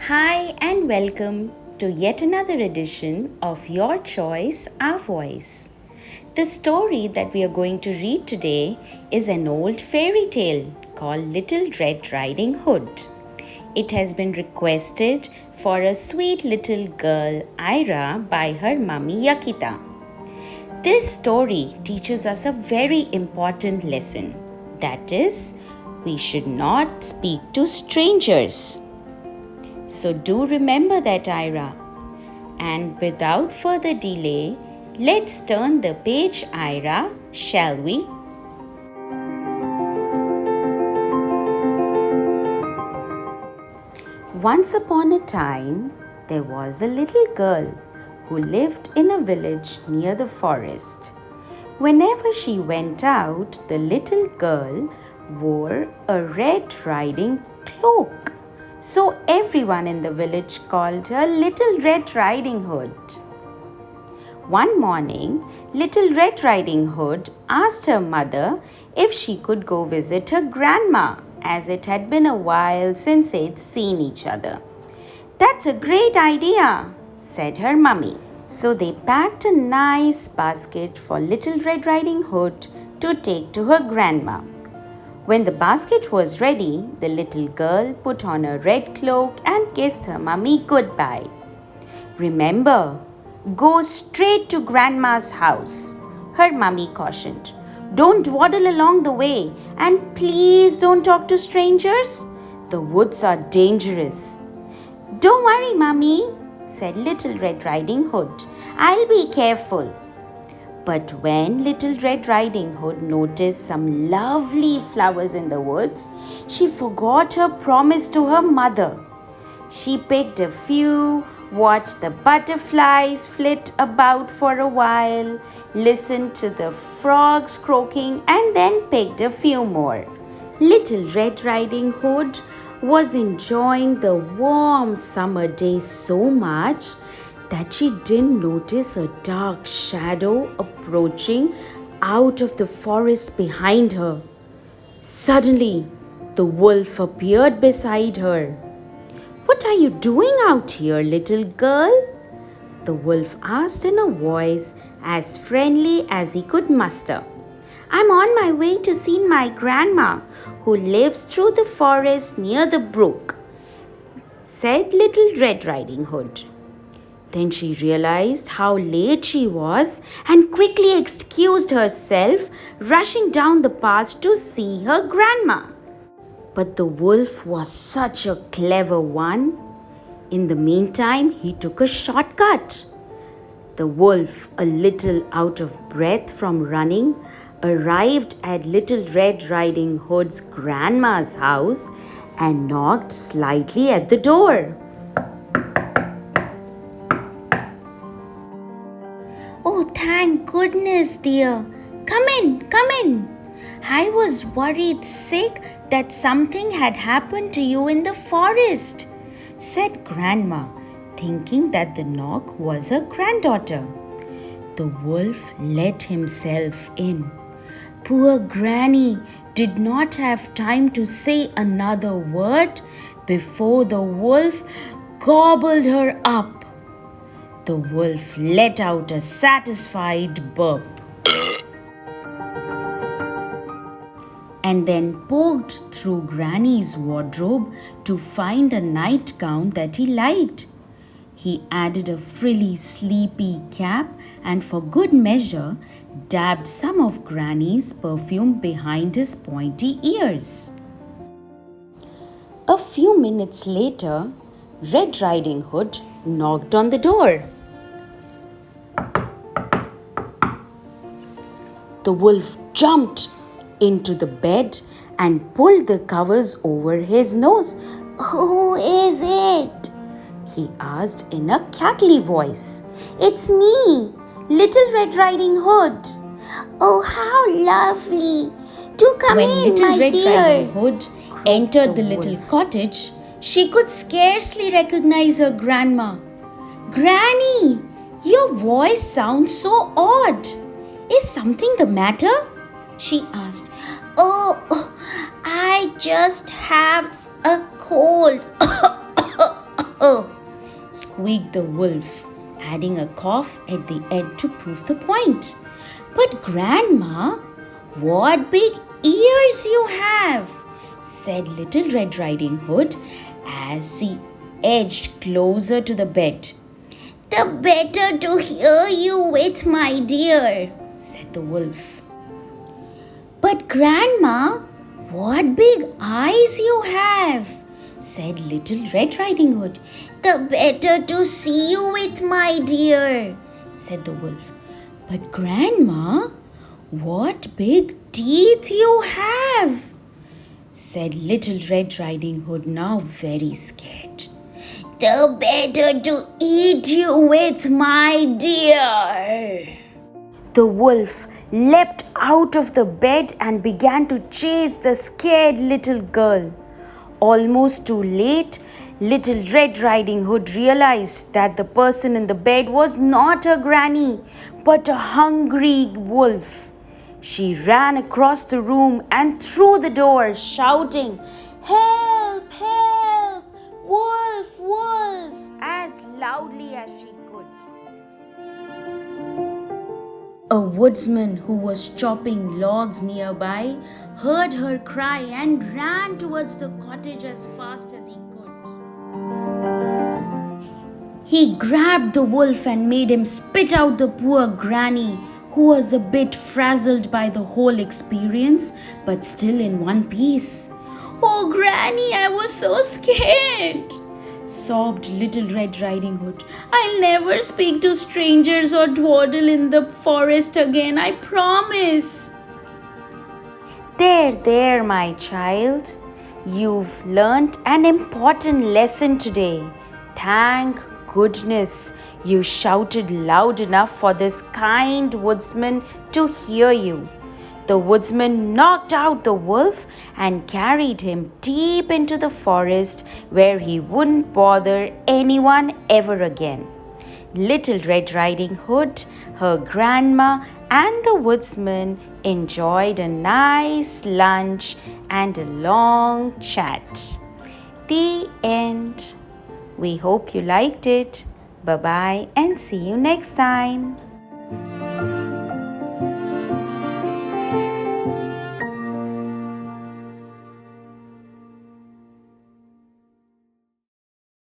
Hi, and welcome to yet another edition of Your Choice, Our Voice. The story that we are going to read today is an old fairy tale called Little Red Riding Hood. It has been requested for a sweet little girl, Ira, by her mummy Yakita. This story teaches us a very important lesson. That is, we should not speak to strangers. So do remember that, Ira. And without further delay, let's turn the page, Ira, shall we? Once upon a time, there was a little girl who lived in a village near the forest. Whenever she went out, the little girl wore a red riding cloak. So everyone in the village called her Little Red Riding Hood. One morning, Little Red Riding Hood asked her mother if she could go visit her grandma, as it had been a while since they'd seen each other. "That's a great idea," said her mummy. So they packed a nice basket for Little Red Riding Hood to take to her grandma. When the basket was ready, the little girl put on a red cloak and kissed her mummy goodbye. "Remember, go straight to Grandma's house," her mummy cautioned. "Don't waddle along the way, and please don't talk to strangers. The woods are dangerous." "Don't worry, Mummy," said Little Red Riding Hood. "I'll be careful." But when Little Red Riding Hood noticed some lovely flowers in the woods, she forgot her promise to her mother. She picked a few, watched the butterflies flit about for a while, listened to the frogs croaking, and then picked a few more. Little Red Riding Hood was enjoying the warm summer day so much that she didn't notice a dark shadow approaching out of the forest behind her. Suddenly, the wolf appeared beside her. "What are you doing out here, little girl?" the wolf asked in a voice as friendly as he could muster. "I'm on my way to see my grandma, who lives through the forest near the brook," said Little Red Riding Hood. Then she realized how late she was and quickly excused herself, rushing down the path to see her grandma. But the wolf was such a clever one. In the meantime, he took a shortcut. The wolf, a little out of breath from running, arrived at Little Red Riding Hood's grandma's house and knocked slightly at the door. "Oh, thank goodness, dear. Come in, come in. I was worried sick that something had happened to you in the forest," said Grandma, thinking that the knock was her granddaughter. The wolf let himself in. Poor Granny did not have time to say another word before the wolf gobbled her up. The wolf let out a satisfied burp and then poked through Granny's wardrobe to find a nightgown that he liked. He added a frilly, sleepy cap and, for good measure, dabbed some of Granny's perfume behind his pointy ears. A few minutes later, Red Riding Hood knocked on the door. The wolf jumped into the bed and pulled the covers over his nose. "Who is it?" he asked in a cackly voice. "It's me, Little Red Riding Hood." "Oh, how lovely. Do come in, my dear." When Little Red Riding Hood entered the little cottage, she could scarcely recognize her grandma. "Granny, your voice sounds so odd. Is something the matter?" she asked. "Oh, I just have a cold," "Oh," squeaked the wolf, adding a cough at the end to prove the point. "But Grandma, what big ears you have," said Little Red Riding Hood as he edged closer to the bed. "The better to hear you with, my dear," said the wolf. "But Grandma, what big eyes you have," said Little Red Riding Hood. "The better to see you with, my dear," said the wolf. "But Grandma, what big teeth you have," said Little Red Riding Hood, now very scared. "The better to eat you with, my dear." The wolf leapt out of the bed and began to chase the scared little girl. Almost too late, Little Red Riding Hood realized that the person in the bed was not her granny, but a hungry wolf. She ran across the room and through the door, shouting, "Help! Help! Wolf! Wolf!" as loudly as she could. A woodsman who was chopping logs nearby heard her cry and ran towards the cottage as fast as he could. He grabbed the wolf and made him spit out the poor granny, who was a bit frazzled by the whole experience, but still in one piece. "Oh, Granny, I was so scared," sobbed Little Red Riding Hood. "I'll never speak to strangers or dawdle in the forest again, I promise." There, my child. You've learnt an important lesson today. Thank goodness you shouted loud enough for this kind woodsman to hear you. The woodsman knocked out the wolf and carried him deep into the forest where he wouldn't bother anyone ever again. Little Red Riding Hood, her grandma, and the woodsman enjoyed a nice lunch and a long chat. The end. We hope you liked it. Bye-bye and see you next time.